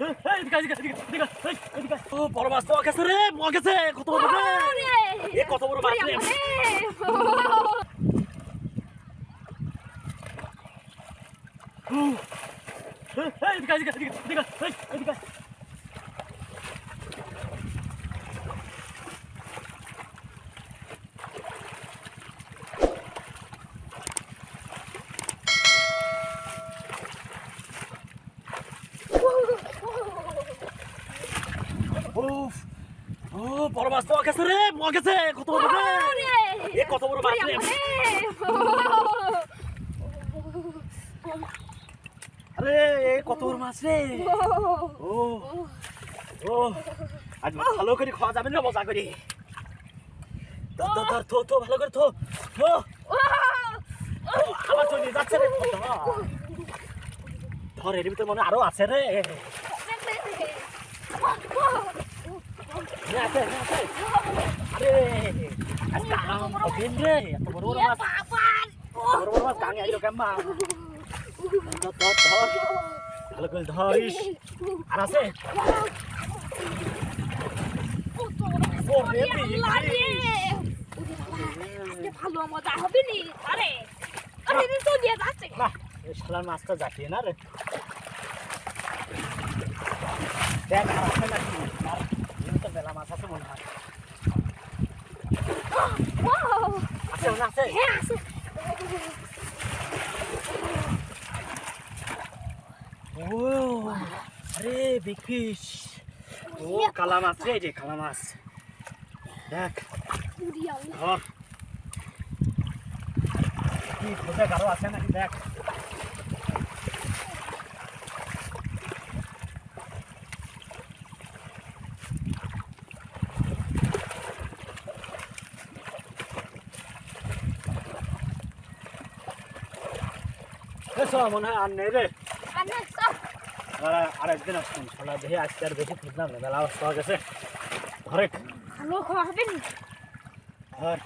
ও বড় মাছ তো গেছে রে, গেছে কত বড় রে, এ কত বড় মাছ রে। ও বড় মাছ তো গেছে রে, গেছে কত বড় রে, এ কত বড় মাছ রে। আরে এ কত বড় মাছ রে। ও ও আজ ভালো করে খাওয়া যাবে না, মজা করি। ধর থো থো ভালো করে থো থো। আমার চলে যাচ্ছে রে, ধর এর ভিতরে মনে আরো আছে রে। আরে রে এত বড় বড় মাছ, বড় বড় মাছ গাঙে আইলো কেমন। ভালো করে ধরিস। আর আছে ভালো মজা হবে নি। আরে আরে তো দিয়ে যাচ্ছে না, এই শালার মাছটা জাকিয়ে না রে। দেখ আর আছে নাকি, আর তো বেলা মাছ আছে মনে হয়। আছে না, আছে হ্যাঁ আছে। ও আরে বিগ ফিশ। ও কালা মাছ রে, যে কালা মাছ দেখ। ধর কি খোঁজে গাঢ় আছে নাকি দেখ। মনে হয় আর নেই রে, আর একদিন আসুন সালা দেখে আজকে আর বেশি খুঁজলাম না, বেলা পাওয়া গেছে। ধরে ভালো খাওয়া হবে নি। ধর